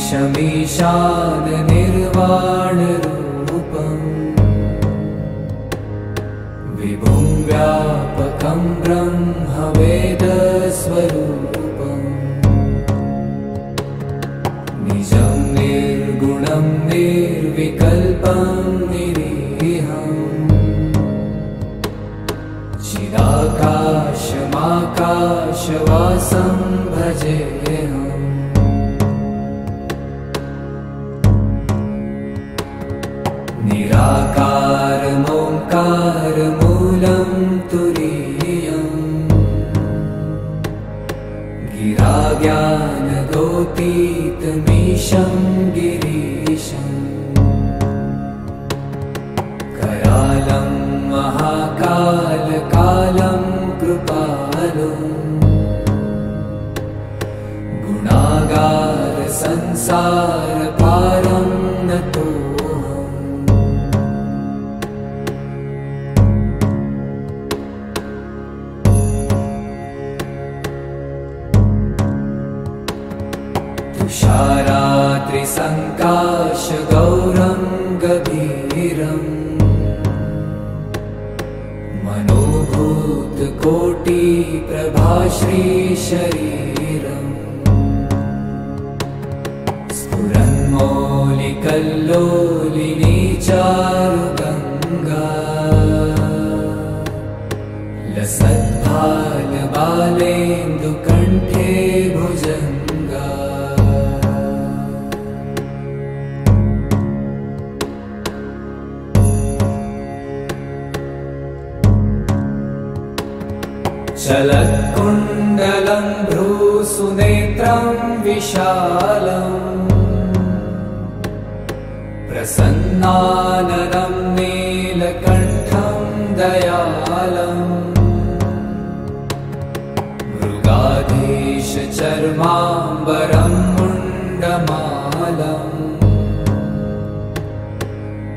ईशमीशान निर्वाणरूपम् विभुं व्यापकं ब्रह्मवेदस्वरूपम् निजं निर्गुणं निर्विकल्पं निरीहम् चिदाकाशमाकाशवासं भजेऽहम् निराकारमोङ्कारमूलं तुरीयम् गिराज्ञानगोतीतमीशं गिरीशम् करालं महाकालकालं कृपालुम् गुणागार संसारपारं नतो तुषारात्रिसङ्काशगौरं गभीरम् मनोभूतकोटिप्रभाश्रीशरीरम् स्फुरन्मौलिकल्लोलिनी चारुगङ्गा लसद्भालबालेन्दुकण्ठे भुजङ्गा चलत्कुण्डलं भ्रूसुनेत्रं विशालम् प्रसन्नाननं नीलकण्ठं दयालम् मृगाधीशचर्माम्बरं मुण्डमालम्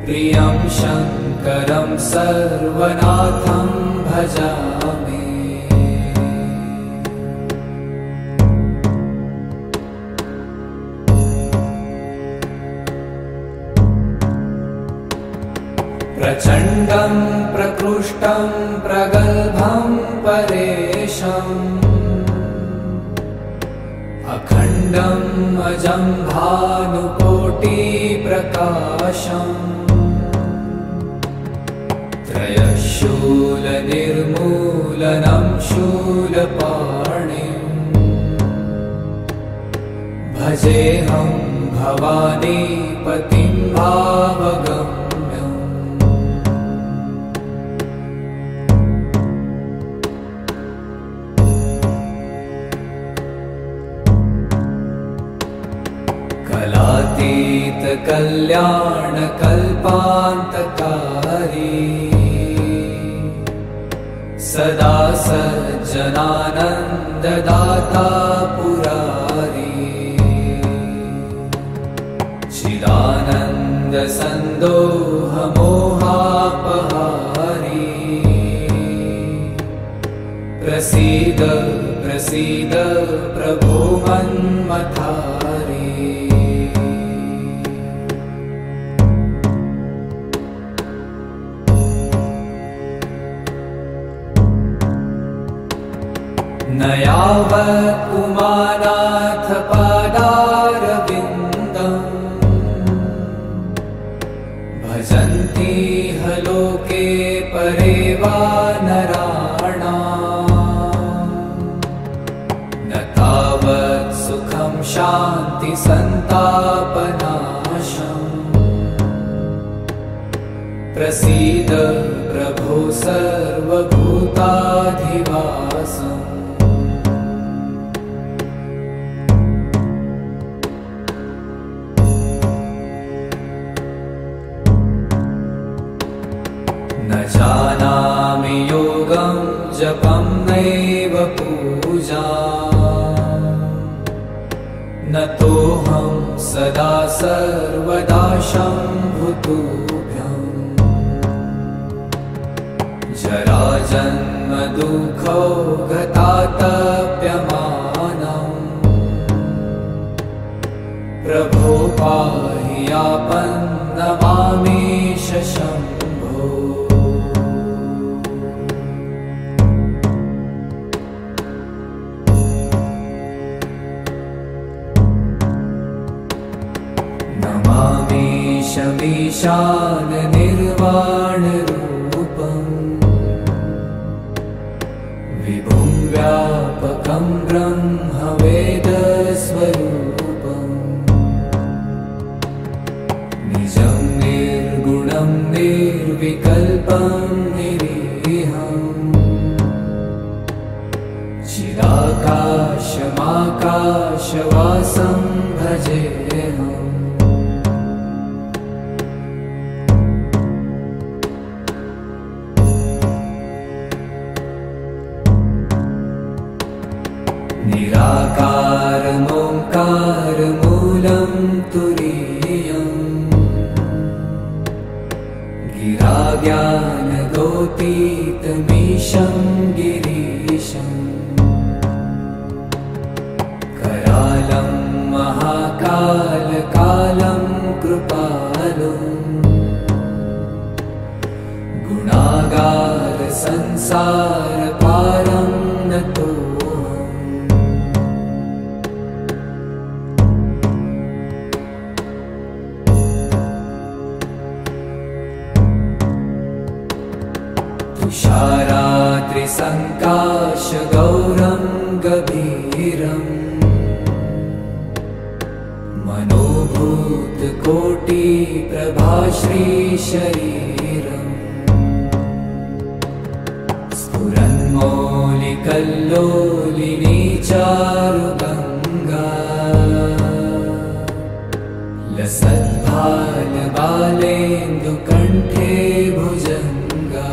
प्रियं शङ्करं सर्वनाथं भजामि प्रचण्डं प्रकृष्टं प्रगल्भं परेशम् अखण्डम् अजं भानुकोटिप्रकाशम् त्रयशूलनिर्मूलनं शूलपाणिम् भजेऽहं भवानीपतिं भावगम् कलातीतकल्याणकल्पान्तकारी सदा सज्जनानन्ददाता पुरारी चिदानन्दसन्दोहमोहापहारी प्रसीद प्रसीद प्रभो मन्मथारी न यावत् उमानाथ पादारविन्दम् भजन्ति ह लोके परे वा नराणाम् न तावत् सुखं शान्ति सन्तापनाशम् प्रसीद प्रभो सर्वभूताधिवासम् न जानामि योगं जपं नैव पूजा न तोऽहं सदा सर्वदा शम्भुतुभ्यम् जराजन्म दुःखौ गतातप्यमानम् प्रभो नमामीश शम्भो। नमामीशमीशान निर्वाणरूपम् विभुं व्यापकं ब्रह्मवेदस्वरूपम् निजं निर्गुणं निर्विकल्पं निरीहम् चिदाकाशमाकाशवासं भजेऽहम्। निराकारमोङ्कारमूलं तुरीयम् गिराज्ञानगोतीतमीशं गिरीशम् करालं महाकालकालं कृपालुम् गुणागारसंसारपारं नतो तुषारात्रिसङ्काशगौरं गभीरम् मनोभूतकोटिप्रभाश्रीशरीरम् स्फुरन्मौलिकल्लोलिनी चारुगङ्गा लसद्भालबालेन्दुकण्ठे भुजङ्गा।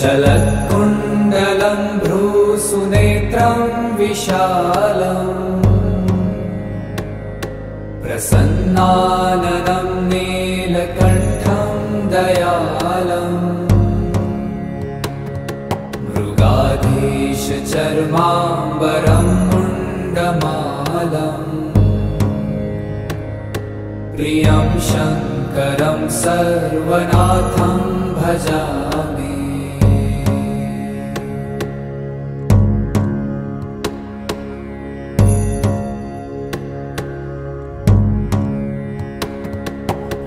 चलत्कुण्डलं भ्रूसुनेत्रं विशालम् प्रसन्नाननं नीलकण्ठं दयालम् मृगाधीशचर्माम्बरं मुण्डमालम् प्रियं शङ्करं सर्वनाथं भजामि।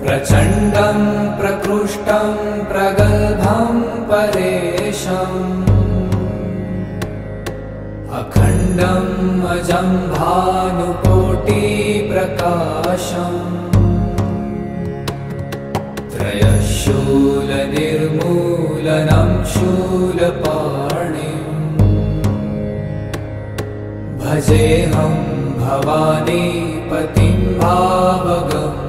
प्रचण्डं प्रकृष्टं प्रगल्भं परेशम् अखण्डं अजं भानुकोटिप्रकाशम् त्रयशूलनिर्मूलनं शूलपाणिम् भजेऽहं भवानीपतिं भावगम्।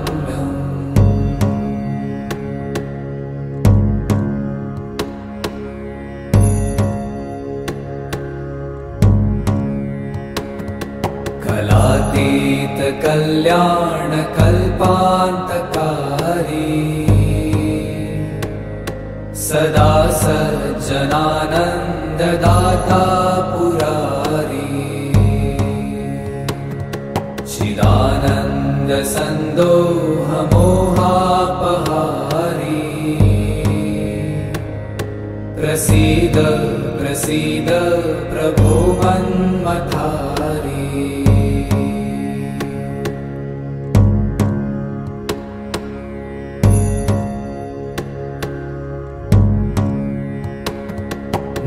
कलातीतकल्याणकल्पान्तकारी सदा सज्जनानन्ददाता पुरारी चिदानन्दसन्दोहमोहापहारी प्रसीद प्रसीद प्रभो मन्मथारी।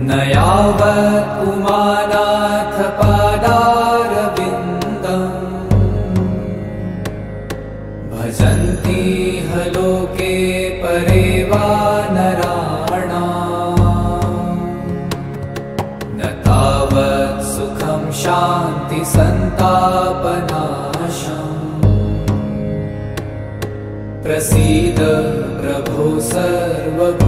न यावत् उमानाथ पादारविन्दम् भजन्ति ह लोके परे वा नराणाम् न तावत् सुखं शान्तिसन्तापनाशम् प्रसीद प्रभो सर्वभूताधिवासम्।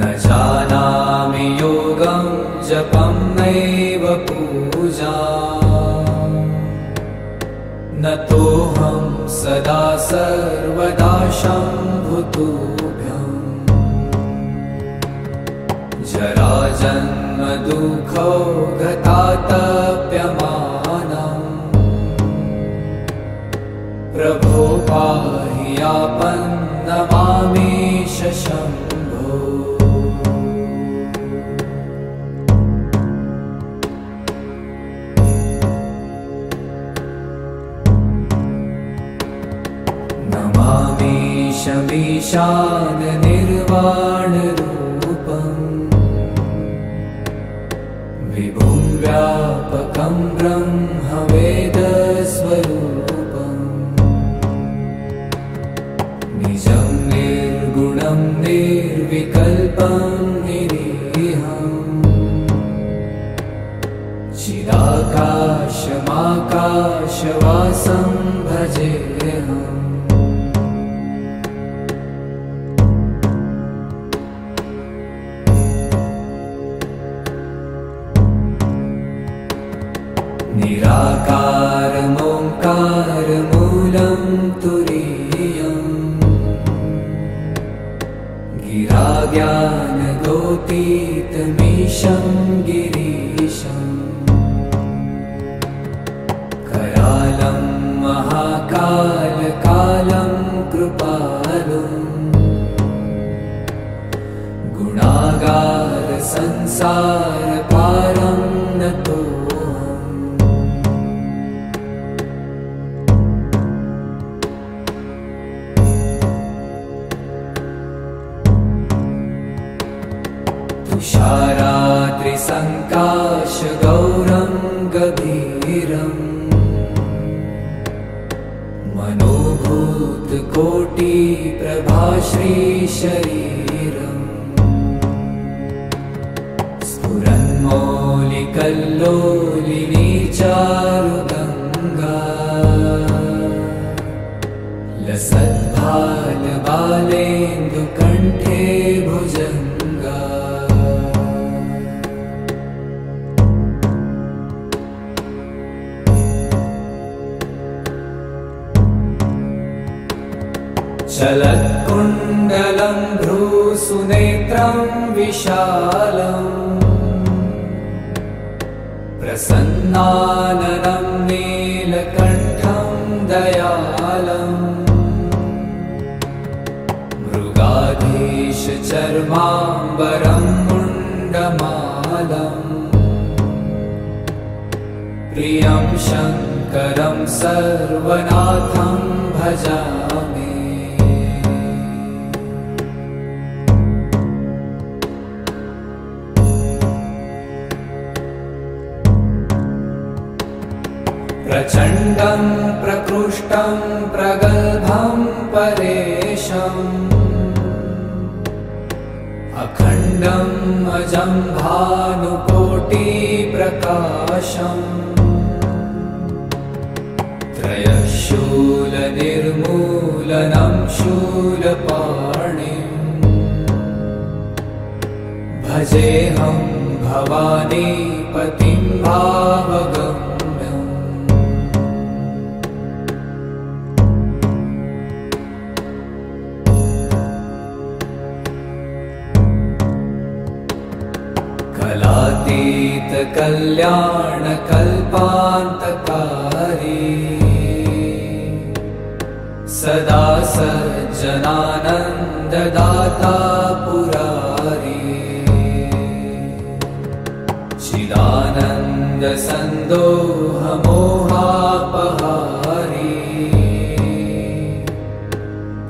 न जानामि योगं जपं नैव नतोऽहं सदा सर्वदा शम्भुतुभ्यं जराजन्म दुःखो गतातप्यमानम् प्रभो पाहि आपन्नमामेश शम्भो। नमामीशमीशान निर्वाणरूपम् विभुं व्यापकं ब्रह्मवेदस्वरूपम् निजं निर्गुणं निर्विकल्पं निरीहम् चिदाकाशमाकाशवासं भजेऽहम्। निराकारमोङ्कारमूलं तुरीयम् गिराज्ञानगोतीतमीशं गिरीशम् करालं महाकालकालं कृपालुम् गुणागारसंसारपारं नतो तुषाराद्रिसङ्काशगौरं गभीरम् मनोभूतकोटिप्रभाश्रीशरीरम् स्फुरन्मौलिकल्लोलिनी चारुगङ्गा लसद्भालबालेन्दुकण्ठे भुजङ्गा चलत्कुण्डलं भ्रूसुनेत्रं विशालम् प्रसन्नाननं नीलकण्ठं दयालम् मृगाधीशचर्माम्बरं मुण्डमालम् प्रियं शङ्करं सर्वनाथं भजामि। प्रचण्डं प्रकृष्टं प्रगल्भं परेशम् अखण्डम् अजं भानुकोटिप्रकाशम् त्रयशूलनिर्मूलनं शूलपाणिम् भजेऽहं भवानीपतिं भावगम् कलातीतकल्याणकल्पान्तकारी सदा सज्जनानन्ददाता पुरारी चिदानन्दसन्दोहमोहापहारी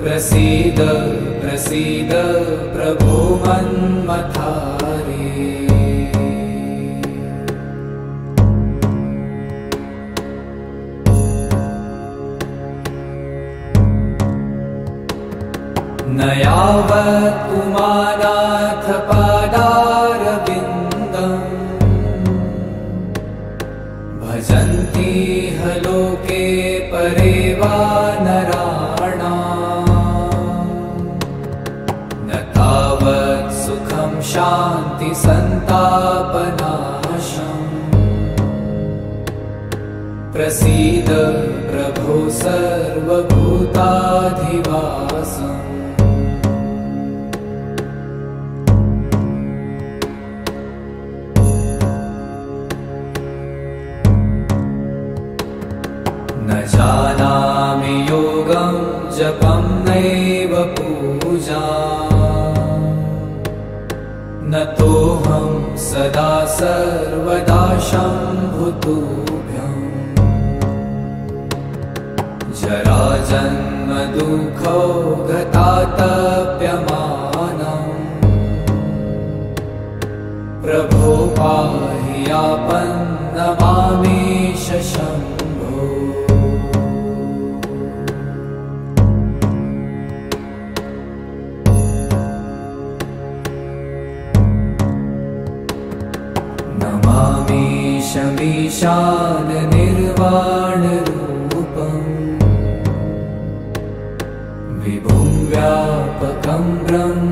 प्रसीद प्रसीद प्रभो मन्मथारी। न यावत् उमानाथ पादारविन्दम् भजन्ति ह लोके परे वा नराणाम् न तावत् सुखं शान्ति सन्तापनाशम् प्रसीद प्रभो सर्वभूताधिवासम् न जानामि योगं जपं नैव पूजा न तोऽहं सदा सर्वदा शम्भुतुभ्यम् जराजन्म दुःखो गतातप्यमानम् प्रभो पाहि आपन्नमामीश शम्भो नमामीशमीशान निर्वाणरूपम् विभुं व्यापकं ब्रह्मवेदस्वरूपम्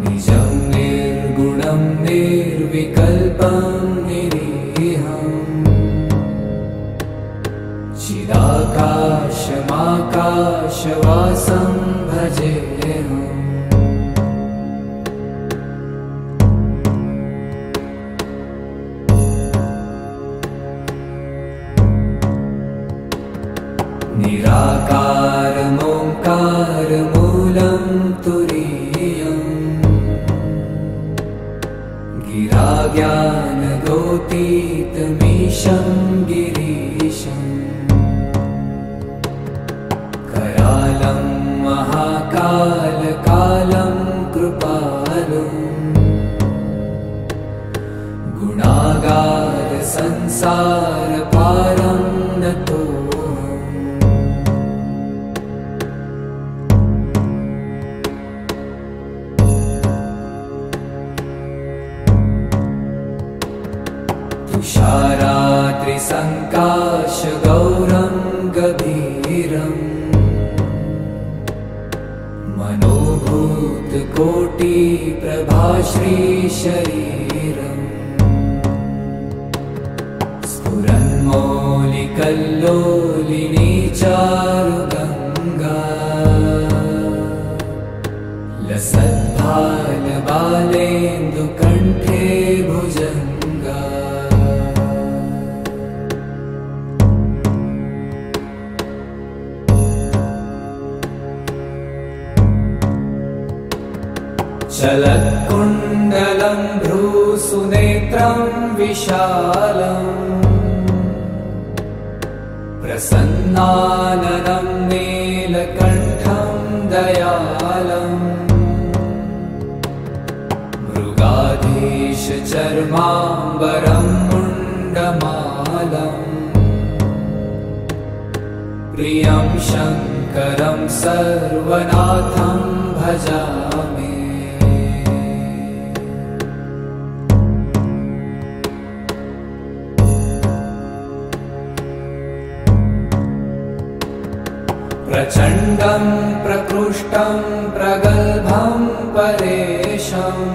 निजं निर्गुणं निर्विकल्पं निरीहम् चिदाकाशमाकाशवासं भजेऽहम् निराकारमोङ्कारमूलं तुरीयम् गिराज्ञानगोतीतमीशं गिरीशम् करालं महाकालकालं कृपालुम् गुणागारसंसारपारं नतो तुषारात्रिसङ्काशगौरं गभीरम् मनोभूतकोटिप्रभाश्रीशरीरम् स्फुरन्मौलिकल्लोलिनी चारुगङ्गा लसद्भालबालेन्दुकण्ठे भुजङ्गा चलत्कुण्डलं भ्रूसुनेत्रं विशालम् प्रसन्नाननं नीलकण्ठं दयालम् मृगाधीशचर्माम्बरं मुण्डमालम् प्रियं शङ्करं सर्वनाथं भजामि प्रचण्डं प्रकृष्टं प्रगल्भं परेशम्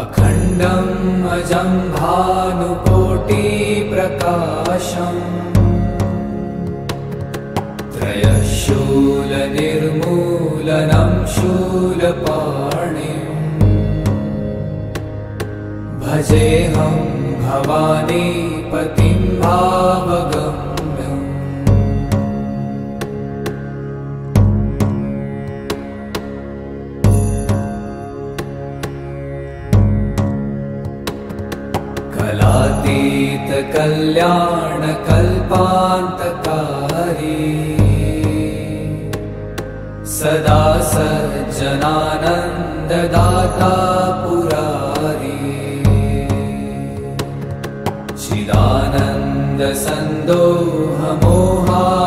अखण्डम् अजं भानुकोटिप्रकाशम् त्रयशूलनिर्मूलनं शूलपाणिम् भजेऽहं भवानीपतिं भावगम्यम् कलातीतकल्याणकल्पान्तकारी सदा सज्जनानन्ददाता पुरारी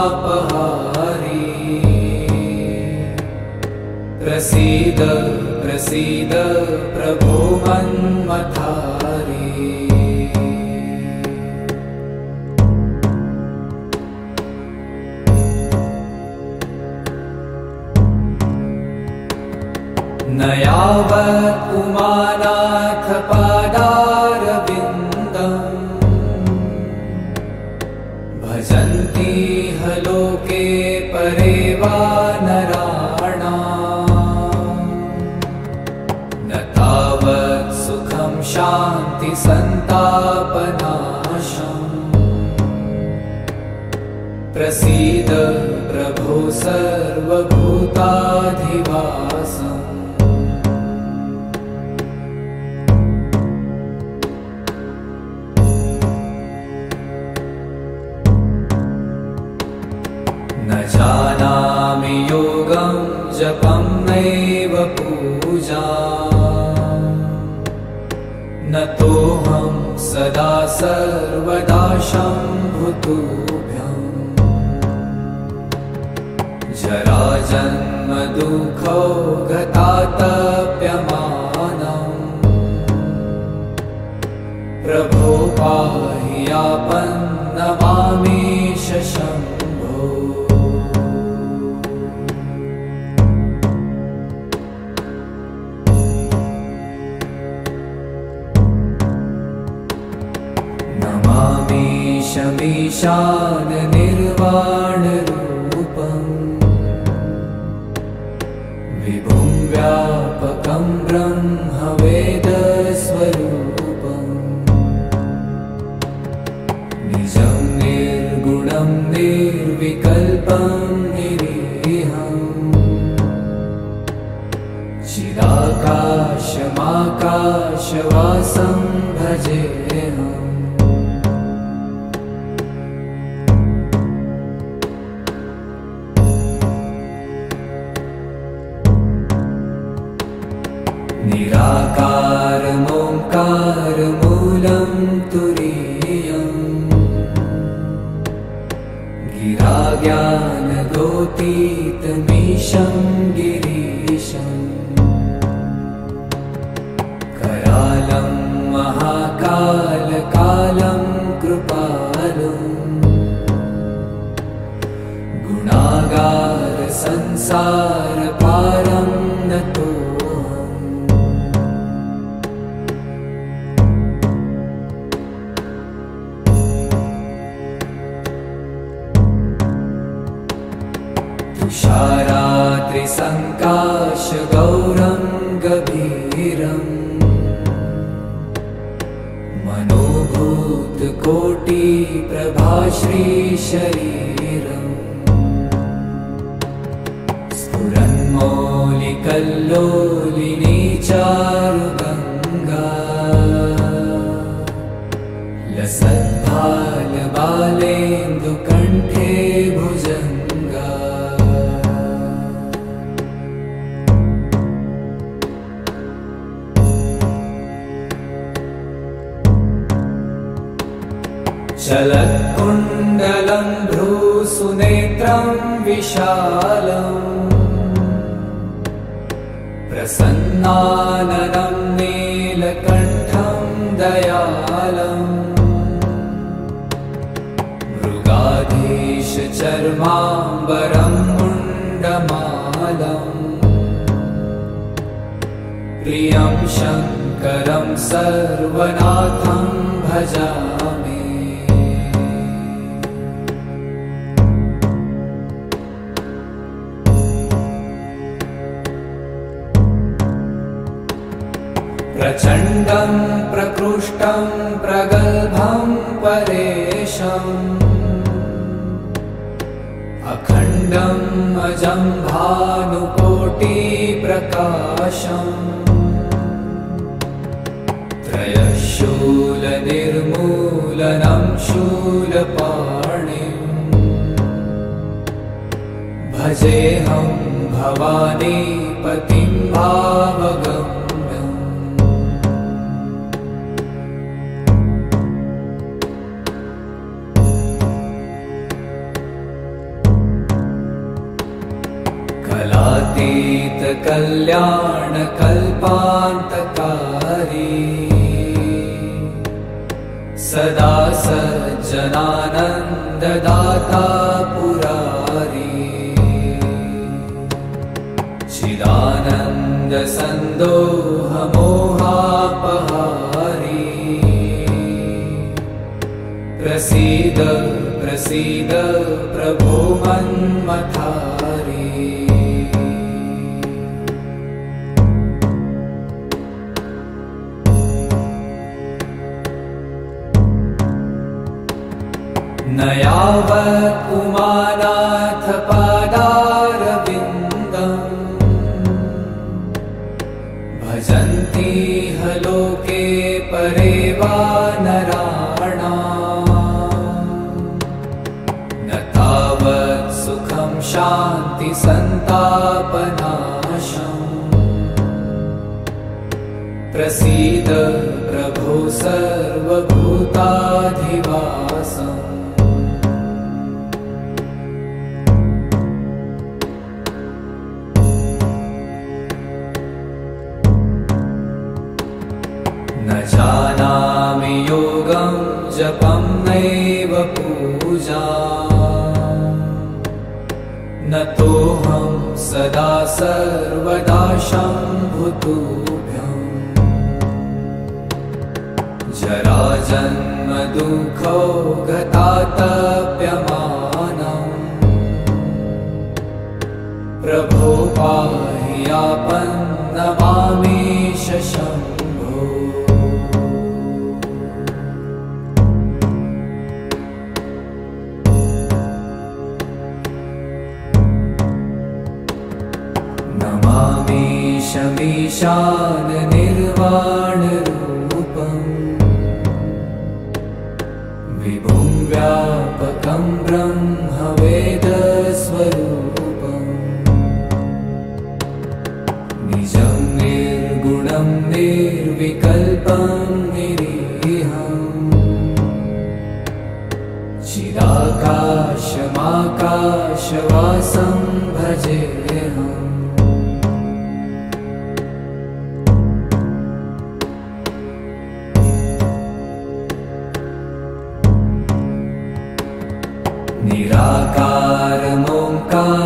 चिदानन्दसन्दोहमोहापहारी प्रसीद प्रसीद प्रभो मन्मथारी न यावत् उमानाथ पादारविन्दम् इहलोके परे वा नराणाम् न तावत् सुखं शान्ति सन्तापनाशम् प्रसीद प्रभो सर्वभूताधिवासम् न जानामि योगं जपं नैव पूजा न तोऽहं सदा सर्वदा शम्भुतुभ्यम् जराजन्म दुःखो गतातप्यमानम् प्रभो पाहि आपन्नमामीश शम्भो नमामीशमीशान निर्वाणरूपम् विभुं व्यापकं ब्रह्मवेदस्वरूपम् निजं निर्गुणं निर्विकल्पं निरीहम् चिदाकाशमाकाशवासं भजेऽहम् निराकारमोङ्कारमूलं तुरीयम् गिराज्ञानगोतीतमीशं गिरीशम् करालं महाकालकालं कृपालुम् गुणागार संसारपारं नतो तुषारात्रिसङ्काशगौरं गभीरम् मनोभूतकोटिप्रभाश्रीशरीरम् स्फुरन्मौलिकल्लोलिनी चारुगङ्गा लसद्भालबालेन्दुकण्ठे भुजङ्गा चलत्कुण्डलं भ्रूसुनेत्रं विशालम् प्रसन्नाननं नीलकण्ठं दयालम् मृगाधीशचर्माम्बरं मुण्डमालम् प्रियं शङ्करं सर्वनाथं भजामि प्रचण्डं प्रकृष्टं प्रगल्भं परेशम् अखण्डम् अजं भानुकोटिप्रकाशम् त्रयशूलनिर्मूलनं शूलपाणिम् भजेऽहं भवानीपतिं भावगम् कलातीतकल्याणकल्पान्तकारी सदा सज्जनानन्ददाता पुरारी चिदानन्दसन्दोहमोहापहारी प्रसीद प्रसीद प्रभो मन्मथारी। न यावत् उमानाथ पादारविन्दम् भजन्ति ह लोके परे वा नराणाम्। न तावत् सुखं शान्ति सन्तापनाशम् प्रसीद प्रभो सर्वभूताधिवासम्। न जानामि योगं जपं नैव पूजाम्। न तोऽहं सदा सर्वदा शम्भुतुभ्यम्। जराजन्म दुःखौ गतातप्यमानम् प्रभो पाहि आपन्नमामीश शम्भो। नमामीशमीशान निर्वाणरूपम् विभुं व्यापकं ब्रह्मवेदस्वरूपम्। निजं निर्गुणं निर्विकल्पं निरीहम् चिदाकाशमाकाशवासं भजेऽहम्।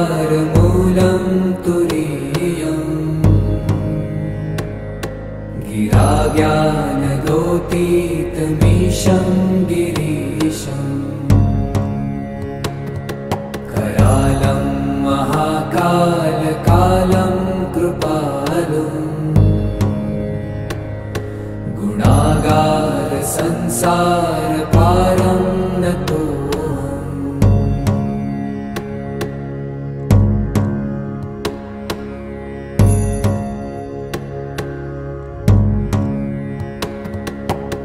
निराकारमोङ्कारमूलं तुरीयम् गिराज्ञानगोतीतमीशं गिरीशम्। करालं महाकालकालं कृपालुम् गुणागार संसारपारं नतो।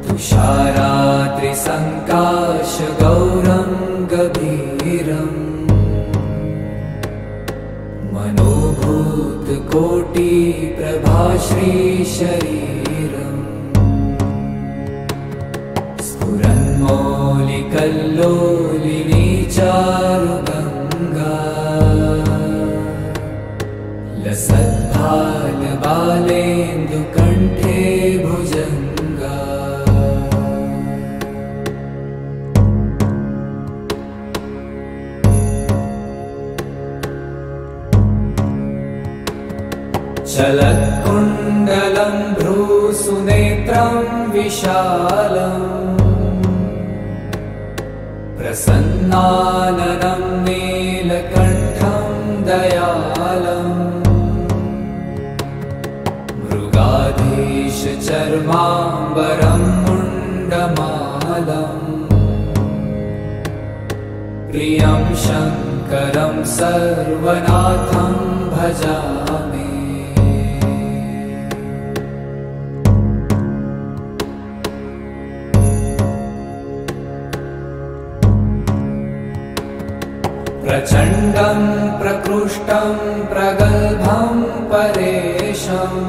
तुषाराद्रिसङ्काशगौरं गभीरम् मनोभूतकोटिप्रभाश्रीशरीरम्। स्फुरन्मौलिकल्लोलिनी चारुगङ्गा लसद्भालबालेन्दुकण्ठे भुजङ्गा। चलत्कुण्डलं भ्रूसुनेत्रं विशालम् प्रसन्नाननं नीलकण्ठं दयालम्। मृगाधीशचर्माम्बरं मुण्डमालम् प्रियं शङ्करं सर्वनाथं भजामि। प्रचण्डं प्रकृष्टं प्रगल्भं परेशम्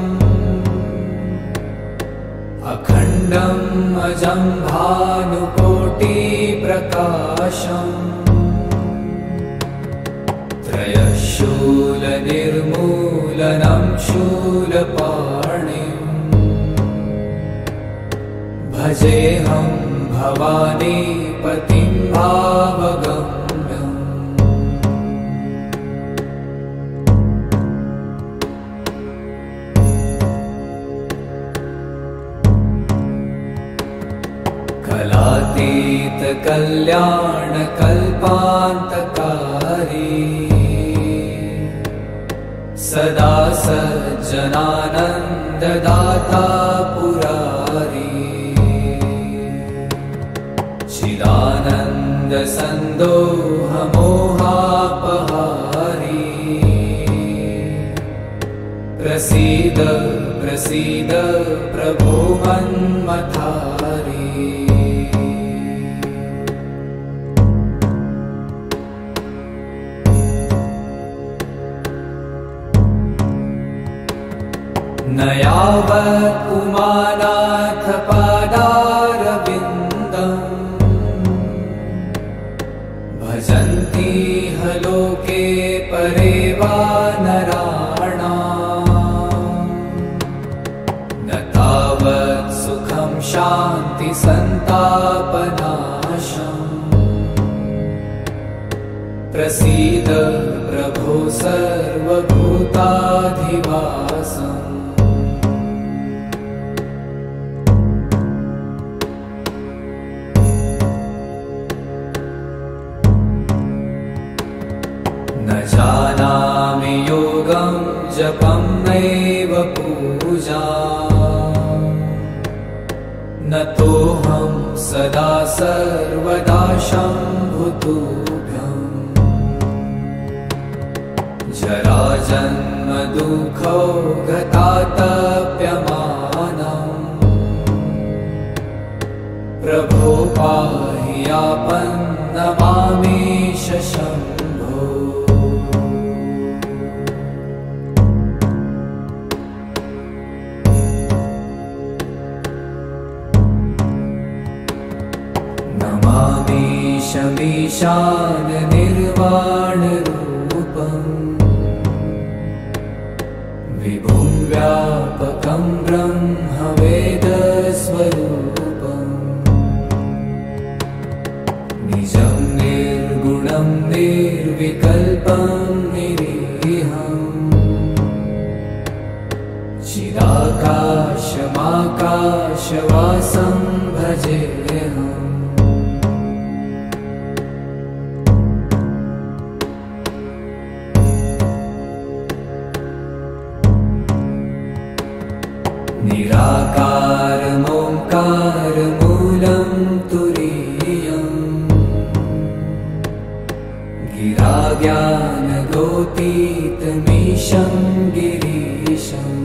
अखण्डम् अजं भानुकोटिप्रकाशम्। त्रयशूलनिर्मूलनं शूलपाणिम् भजेऽहं भवानीपतिं भावगम्यम्। कलातीत कल्याण कल्पान्तकारी सदा सज्जनानन्ददाता पुरारी चिदानन्द सन्दोह मोहापहारी प्रसीद प्रसीद प्रभो मन्मथारी न यावत् उमानाथ पादारविन्दम् भजन्ति ह लोके परे वा नराणाम् न तावत् सुखं शान्ति सन्तापनाशम् प्रसीद प्रभो सर्वभूताधिवासम् न जानामि योगं जपं नैव पूजाम् न तोऽहं सदा सर्वदा शम्भुतुभ्यम् जराजन्म दुःखौ गतातप्यमानम् प्रभो पाहि आपन्नमामीश शम्भो नमामीशमीशान निर्वाणरूपम् विभुं व्यापकं ब्रह्मवेदस्वरूपम् निजं निर्गुणं निर्विकल्पं निरीहम् चिदाकाशमाकाशवासं भजेऽहम् निराकारमोङ्कारमूलं तुरीयम् गिराज्ञानगोतीतमीशं गिरीशम्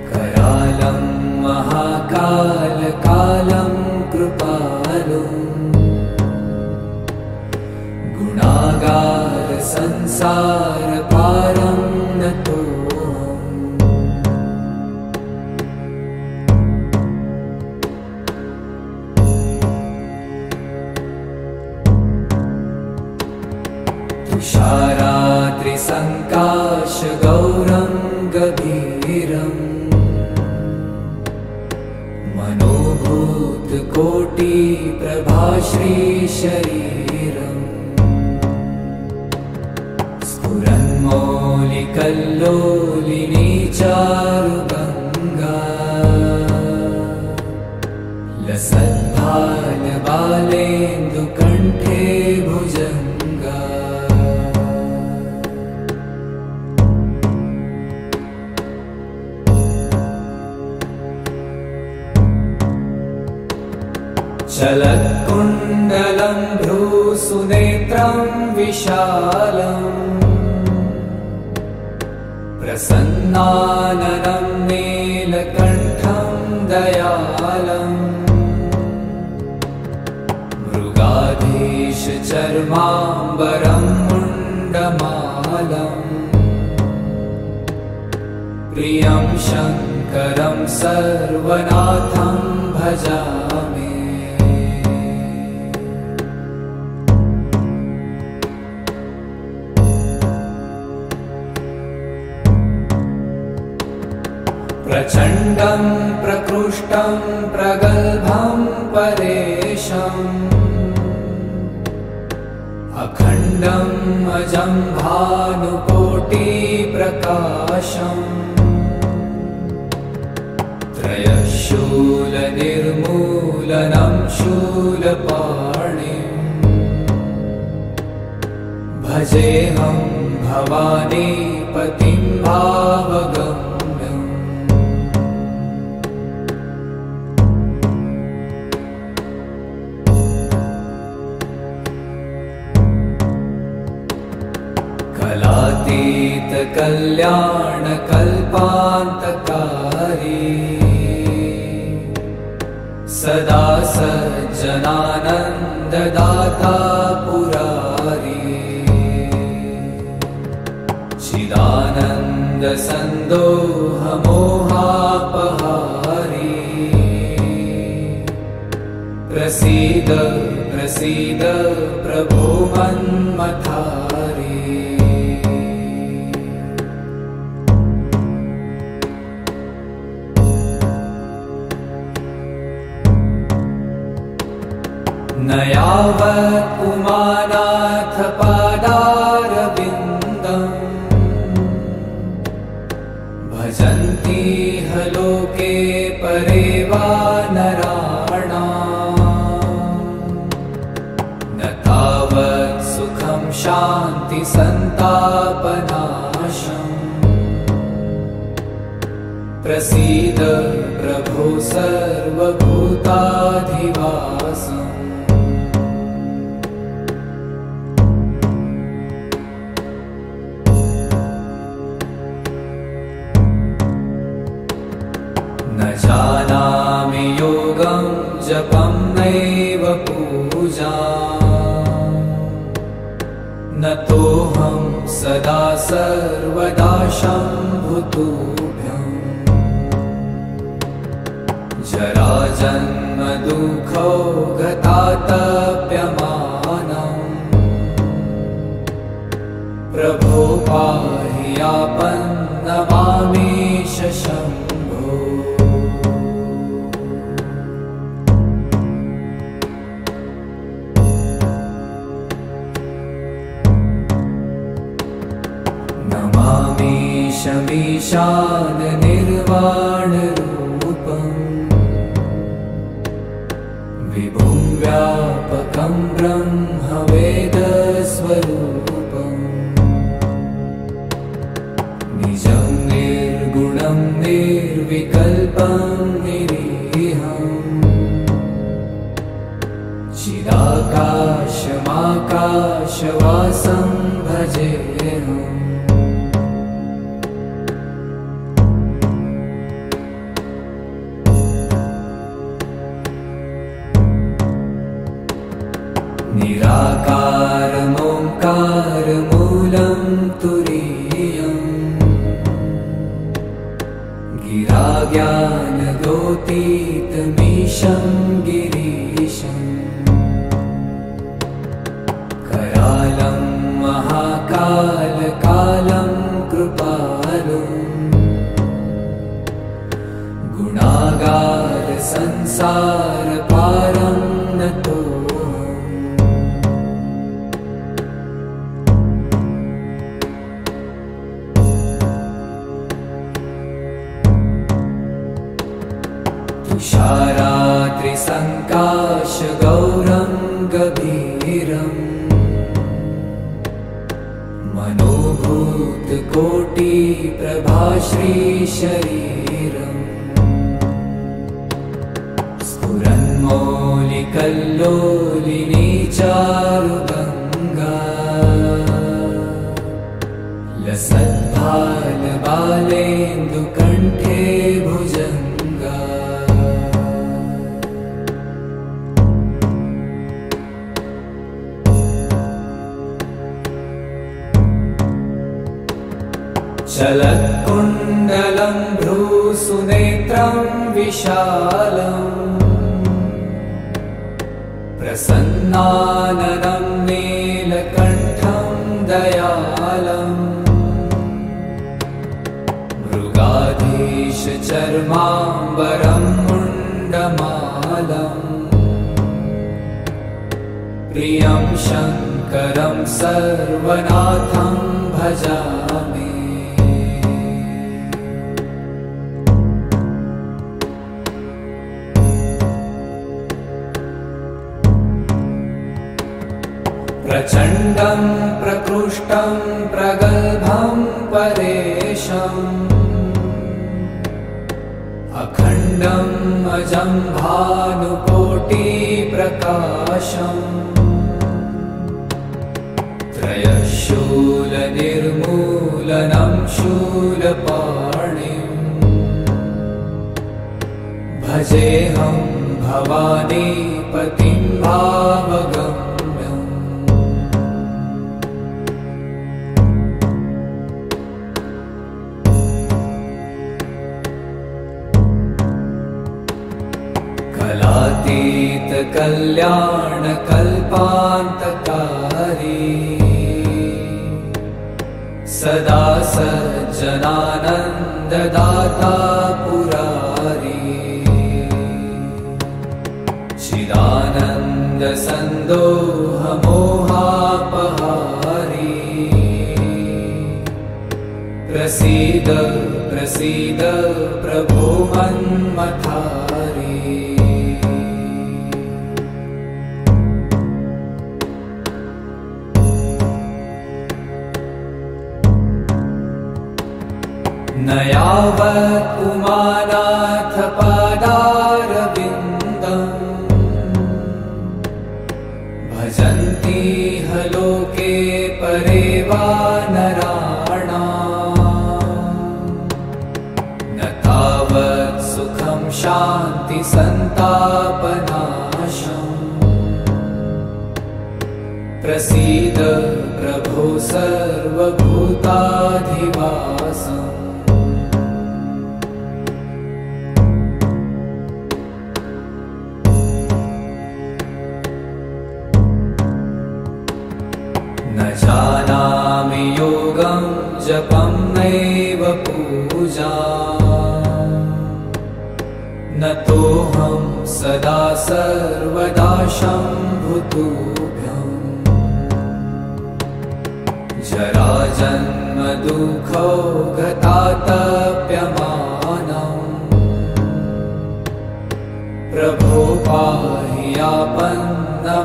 करालं महाकालकालं कृपालुम् गुणागार संसारपारं नतो तुषाराद्रिसङ्काशगौरं गभीरम् मनोभूतकोटिप्रभाश्रीशरीरम् स्फुरन्मौलिकल्लोलिनी चारुगङ्गा लसद्भालबालेन्दुकण्ठे भुजङ्गा चलत्कुण्डलं भ्रूसुनेत्रं विशालम् प्रसन्नाननं नीलकण्ठं दयालम् मृगाधीशचर्माम्बरं मुण्डमालम् प्रियं शङ्करं सर्वनाथं भजामि प्रचण्डं प्रकृष्टं प्रगल्भं परेशम् अखण्डम् अजं भानुकोटिप्रकाशम् त्रयशूलनिर्मूलनं शूलपाणिम् भजेऽहं भवानी पतिं भावगम्यम् कलातीतकल्याणकल्पान्तकारी सदा सज्जनानन्ददाता पुरारी चिदानन्दसन्दोहमोहापहारी प्रसीद प्रसीद प्रभो मन्मथारी न यावत् पुमानाथ पादारविन्दम् भजन्ति ह लोके परे वा नराणाम् न तावत् सुखं शान्ति सन्तापनाशम् प्रसीद प्रभो सर्वभूताधिवासम् न जानामि योगं जपं नैव पूजाम् न तोऽहं सदा सर्वदा शम्भुतुभ्यम् जराजन्म दुःखौ गतातप्यमानम् प्रभो पाहि आपन्नमामीश शम्भो नमामीशमीशान निर्वाणरूपम् विभुं व्यापकं ब्रह्मवेदस्वरूपम् निजं निर्गुणं निर्विकल्पं निरीहम् चिदाकाशमाकाशवासं भजेऽहम् निराकारमोङ्कारमूलं तुरीयम् गिराज्ञानगोतीतमीशं गिरीशम् करालं महाकालकालं कृपालुम् गुणागारसंसारपारं नतो तुषारात्रिसङ्काशगौरं गभीरम् मनोभूतकोटिप्रभाश्रीशरीरम् स्फुरन्मौलिकल्लोलिनी चारुगङ्गा लसद्भालबालेन्दुकण्ठे भुजङ्गा चलत्कुण्डलं भ्रूसुनेत्रं विशालम् प्रसन्नाननं नीलकण्ठं दयालम् मृगाधीशचर्माम्बरं मुण्डमालम् प्रियं शङ्करं सर्वनाथं भजामि प्रचण्डं प्रकृष्टं प्रगल्भं परेशम् अखण्डम् अजं भानुकोटिप्रकाशम् त्रयशूलनिर्मूलनं शूलपाणिम् भजेऽहं भवानीपतिं भावगम्यम् कलातीतकल्याणकल्पान्तकारी सदा सज्जनानन्ददाता पुरारी चिदानन्दसन्दोहमोहापहारी प्रसीद प्रसीद प्रभो मन्मथारी न यावत् उमानाथ पादारविन्दम् भजन्ति ह लोके परे वा नराणाम् न तावत् सुखं शान्ति सन्तापनाशम् प्रसीद प्रभो सर्वभूताधिवासम् न जानामि योगं जपं नैव पूजा न तोऽहं सदा सर्वदा शम्भुतुभ्यम् जराजन्म दुःखौ गतातप्यमानम् प्रभो पाहि आपन्नमामीश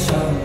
शम्